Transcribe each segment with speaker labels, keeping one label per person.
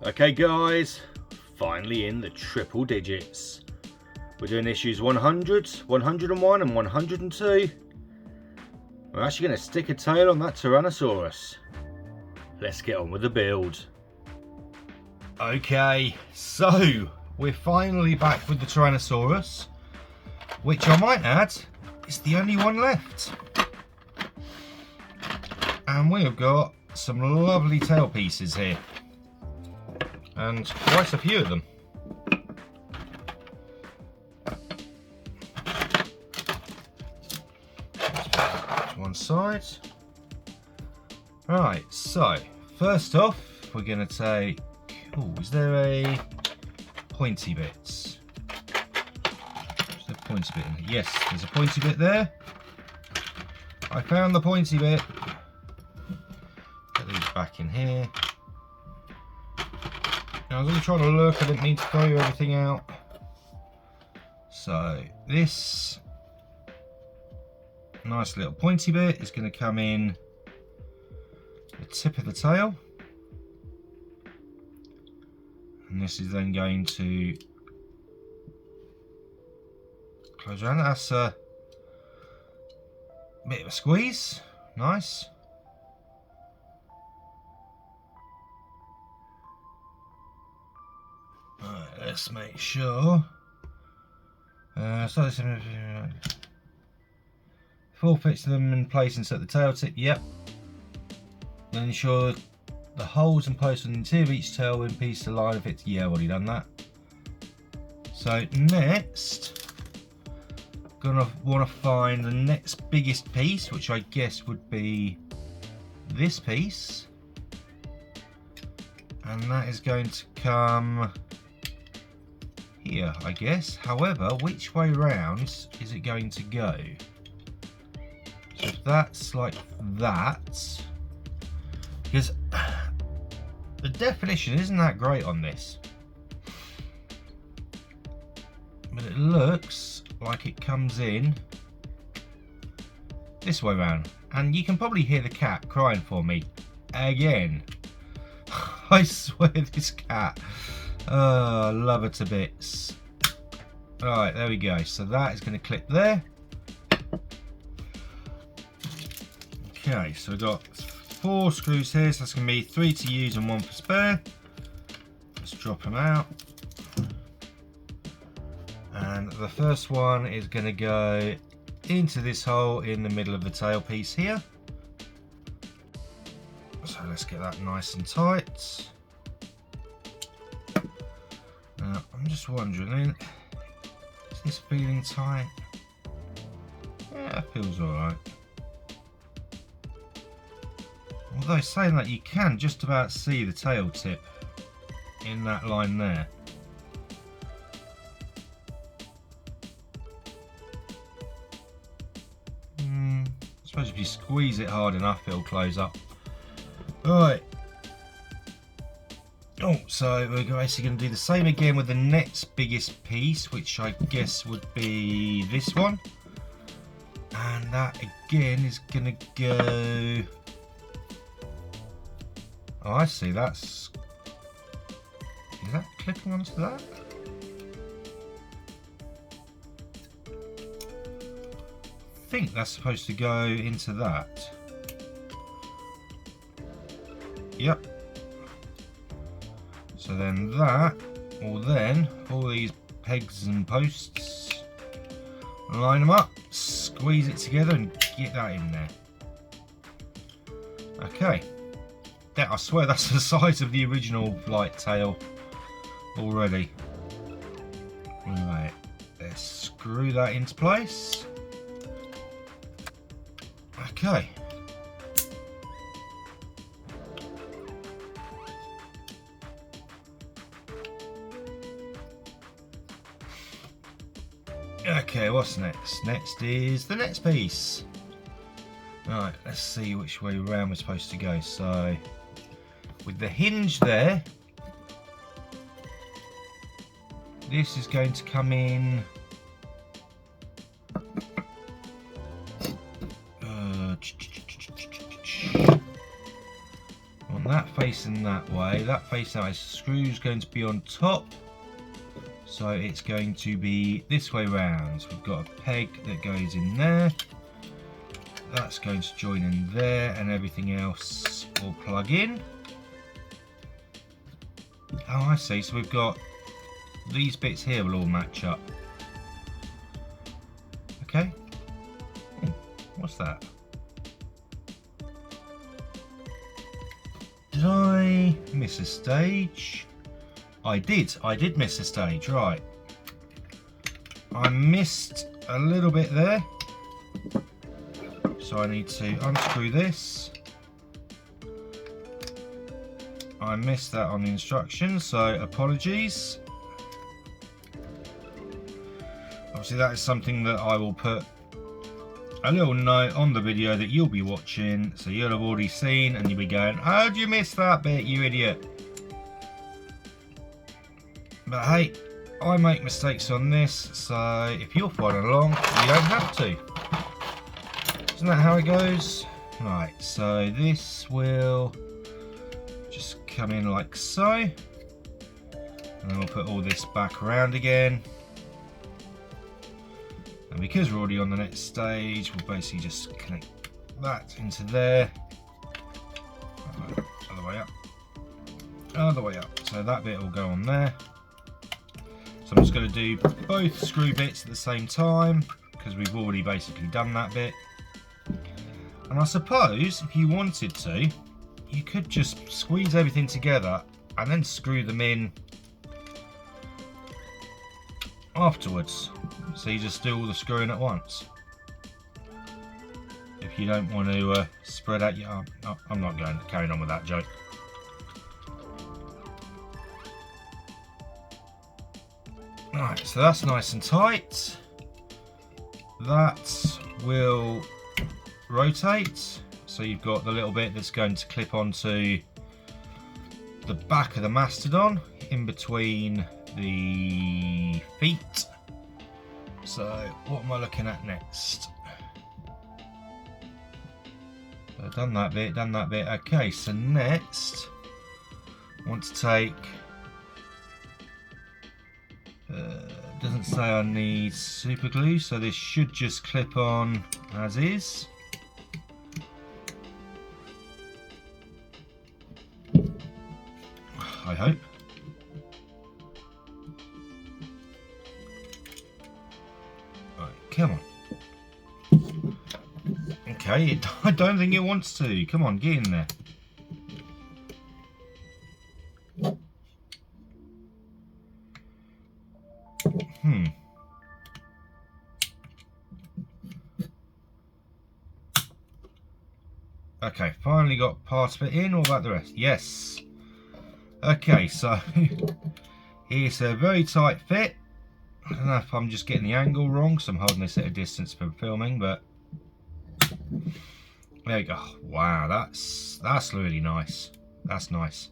Speaker 1: Okay guys, finally in the triple digits. We're doing issues 100, 101 and 102. We're actually going to stick a tail on that Tyrannosaurus. Let's get on with the build. Okay, so we're finally back with the Tyrannosaurus, which I might add is the only one left. And we have got some lovely tail pieces here. And quite a few of them. To one side. Right, so first off, we're going to take. Oh, is there a pointy bits? Is there a pointy bit in there? Yes, there's a pointy bit there. I found the pointy bit. Put these back in here. Now, I was only trying to look, I didn't mean to throw everything out. So, this nice little pointy bit is going to come in the tip of the tail. And this is then going to close around. That's a bit of a squeeze. Nice. Right, let's make sure. So this full fits them in place and set the tail tip. Yep. Then ensure the holes and posts on the interior of each tail in piece align with it. Yeah, I've already done that. So next, gonna want to find the next biggest piece, which I guess would be this piece, and that is going to come here, I guess. However, which way round is it going to go? So if that's like that, because the definition isn't that great on this, but it looks like it comes in this way round, and you can probably hear the cat crying for me again. I swear, this cat, oh, I love her to bits. Alright, there we go. So that is going to clip there. Okay, so we've got 4 screws here, so that's going to be 3 to use and 1 for spare. Let's drop them out. And the first one is going to go into this hole in the middle of the tail piece here. So let's get that nice and tight. Now, I'm just wondering, is this feeling tight? Yeah, it feels alright. Although saying that, you can just about see the tail tip in that line there. I suppose if you squeeze it hard enough, it'll close up. Alright. Oh, so we're basically going to do the same again with the next biggest piece, which I guess would be this one. And that again is going to go... Oh, I see, that's... Is that clipping onto that? I think that's supposed to go into that. Yep. So then that will then, all these pegs and posts, line them up, squeeze it together and get that in there. Okay. I swear that's the size of the original light tail already. Right, let's screw that into place. Okay. Okay, what's next? Next is the next piece. Right, let's see which way around we're supposed to go. So, with the hinge there, this is going to come in on that facing that way, that facing that way. Screw's going to be on top, so it's going to be this way round. So we've got a peg that goes in there, that's going to join in there, and everything else will plug in. Oh, I see, so we've got these bits here will all match up. Okay. What's that? Did I miss a stage? I did miss a stage, right. I missed a little bit there. So I need to unscrew this. I missed that on the instructions, so apologies. Obviously that is something that I will put a little note on the video that you'll be watching, so you'll have already seen and you'll be going, how'd you miss that bit, you idiot? But hey, I make mistakes on this, so if you're following along, you don't have to. Isn't that how it goes? Right, so this will just come in like so, and then we'll put all this back around again. And because we're already on the next stage, we'll basically just connect that into there. Other way up. Other way up. So that bit will go on there. So I'm just going to do both screw bits at the same time, because we've already basically done that bit. And I suppose if you wanted to, you could just squeeze everything together and then screw them in afterwards. So you just do all the screwing at once. If you don't want to spread out your arm. Oh, I'm not going to carry on with that joke. Right, so that's nice and tight. That will rotate. So you've got the little bit that's going to clip onto the back of the Mastodon in between the feet. So what am I looking at next? So done that bit, done that bit. Okay, so next I want to take, doesn't say I need super glue, so this should just clip on as is. I hope. Right, come on. Okay, I don't think it wants to. Come on, get in there. Okay, finally got part of it in. What about the rest? Yes. Okay, so it's a very tight fit. I don't know if I'm just getting the angle wrong, so I'm holding this at a distance for filming, but there we go. Wow, that's really nice. That's nice.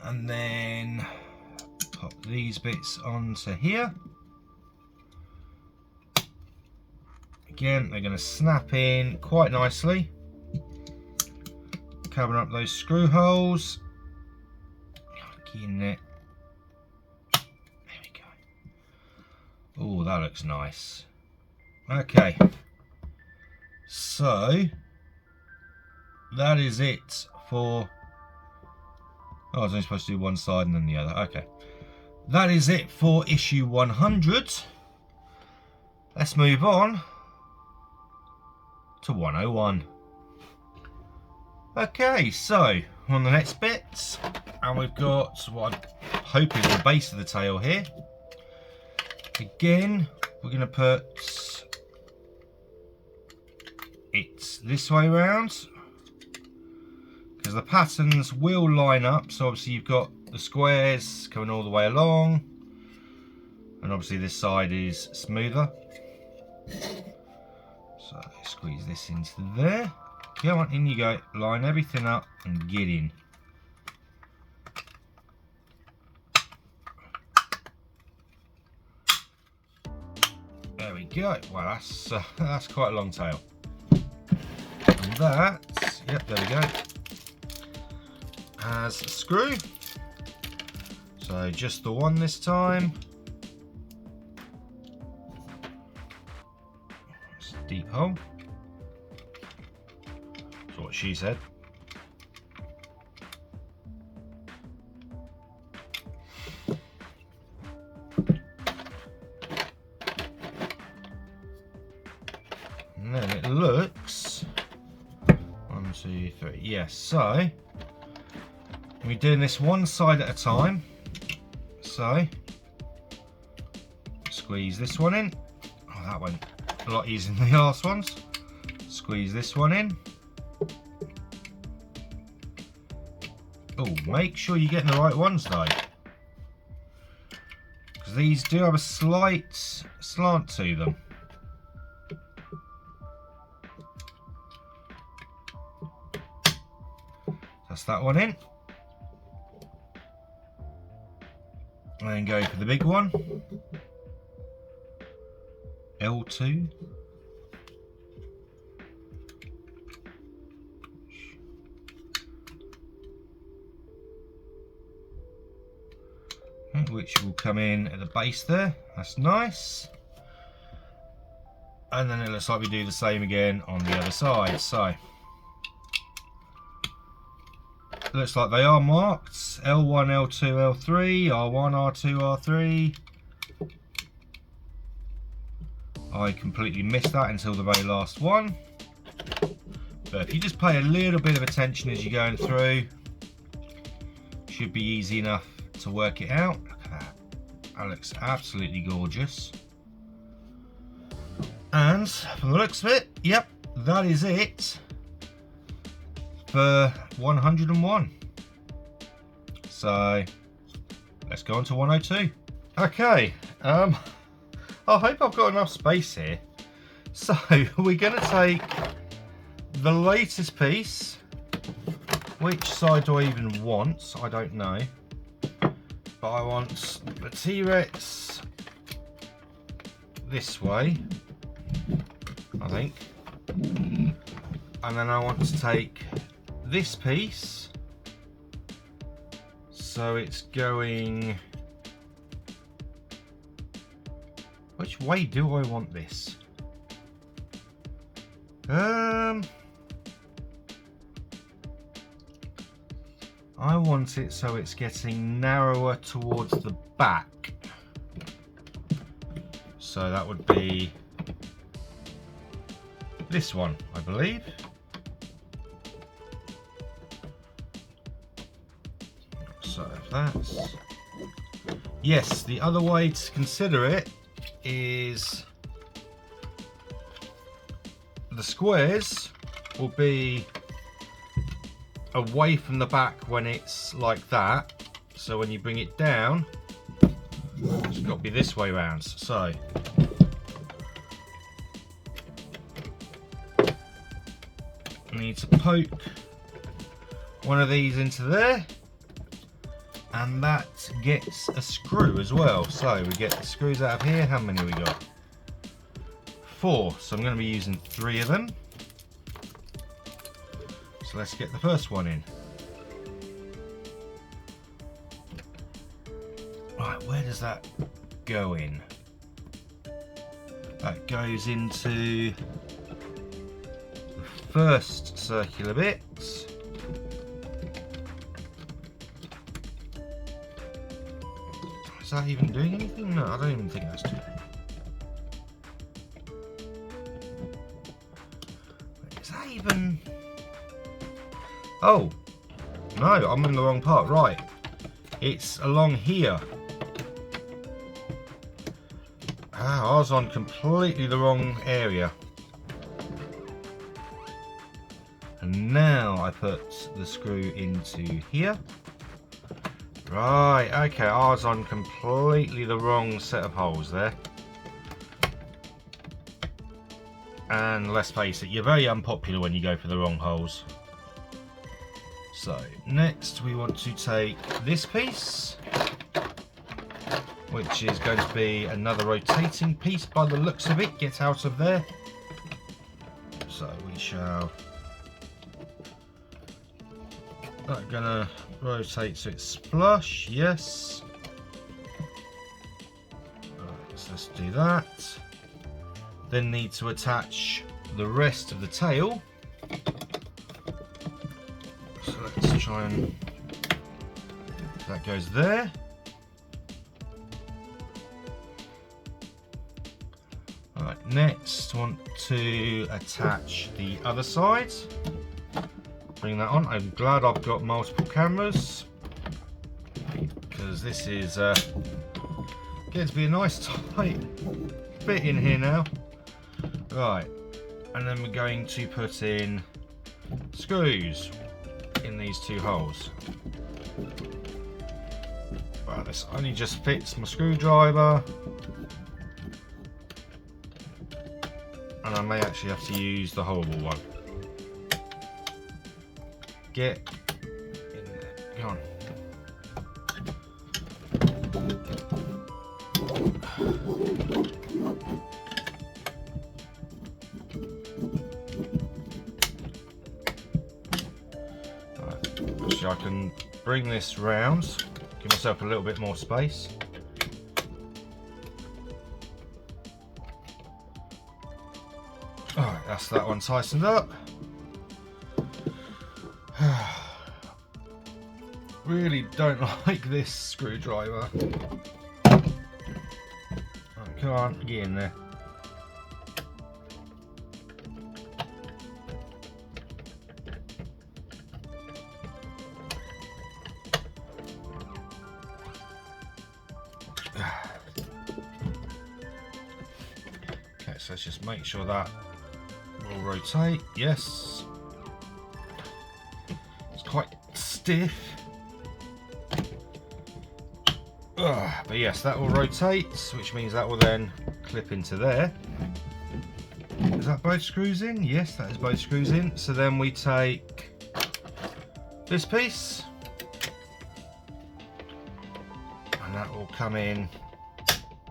Speaker 1: And then pop these bits onto here. Again, they're going to snap in quite nicely. Covering up those screw holes. Get in there. There we go. Oh, that looks nice. Okay. So that is it for. Oh, I was only supposed to do one side and then the other. Okay. That is it for issue 100. Let's move on to 101. Okay, so on the next bit, and we've got what I'm hoping is the base of the tail here. Again, we're going to put it this way round, because the patterns will line up. So obviously you've got the squares coming all the way along, and obviously this side is smoother. So squeeze this into there. Come on, in you go. Line everything up and get in. There we go. Wow, that's quite a long tail. And that, yep, there we go. has a screw. So just the one this time. It's a deep hole. That's what she said. And then it looks 1, 2, 3. Yes, so we're doing this one side at a time. So squeeze this one in. Oh, that went a lot easier than the last ones. Squeeze this one in. Oh, make sure you're getting the right ones though, because these do have a slight slant to them. That's that one in. And then go for the big one. L2. Which will come in at the base there. That's nice. And then it looks like we do the same again on the other side. So looks like they are marked L1, L2, L3, R1, R2, R3. I completely missed that until the very last one. But if you just pay a little bit of attention as you're going through, should be easy enough to work it out. Look at that. That looks absolutely gorgeous. And from the looks of it, yep, that is it for 101. So let's go on to 102. Okay, I hope I've got enough space here. So we're going to take the latest piece. Which side do I even want? I don't know. But I want the T-Rex this way, I think. And then I want to take this piece, so it's going, which way do I want this? I want it so it's getting narrower towards the back, so that would be this one, I believe. So that's, yes, the other way to consider it is the squares will be away from the back when it's like that, so when you bring it down it's got to be this way round. So I need to poke one of these into there, and that gets a screw as well. So we get the screws out of here. How many we got? 4, so I'm going to be using 3 of them. So let's get the first one in. Right, where does that go in? That goes into the first circular bit. Is that even doing anything? No, I don't even think that's doing anything. Is that even... Oh, no, I'm in the wrong part. Right, it's along here. Ah, I was on completely the wrong area. And now I put the screw into here. Right, okay, I was on completely the wrong set of holes there. And let's face it, you're very unpopular when you go for the wrong holes. So next we want to take this piece, which is going to be another rotating piece by the looks of it. Get out of there. So we shall That's gonna rotate so it's flush, yes. Right, so let's do that. Then need to attach the rest of the tail. So let's try and, that goes there. Alright, next want to attach the other side. Bring that on. I'm glad I've got multiple cameras, because this is getting to be a nice tight bit in here now. Right, and then we're going to put in screws in these two holes. Well, this only just fits my screwdriver, and I may actually have to use the horrible one. Get in there, go on. I can bring this round, give myself a little bit more space. Alright, that's that one tightened up. Really don't like this screwdriver. Right, come on, get in there. Okay, so let's just make sure that will rotate. Yes. It's quite stiff. But yes, that will rotate, which means that will then clip into there. Is that both screws in? Yes, that is both screws in. So then we take this piece, and that will come in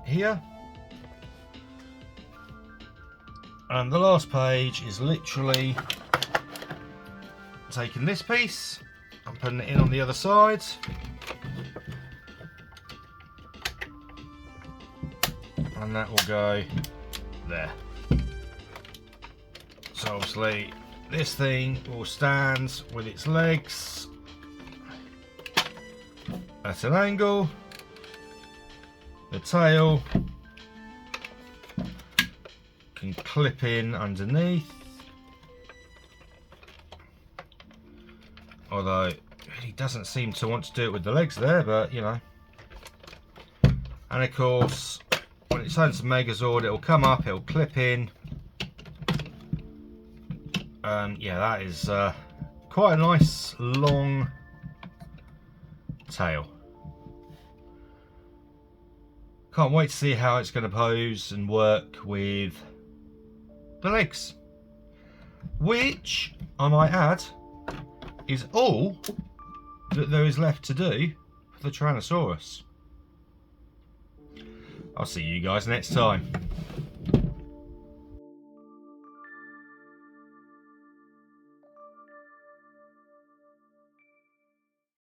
Speaker 1: here. And the last page is literally taking this piece and putting it in on the other side. And that will go there. So obviously this thing will stand with its legs at an angle. The tail can clip in underneath, although it really doesn't seem to want to do it with the legs there, but you know. And of course, when it's on to Megazord, it'll come up, it'll clip in. Yeah, that is quite a nice long tail. Can't wait to see how it's going to pose and work with the legs, which I might add is all that there is left to do for the Tyrannosaurus. I'll see you guys next time.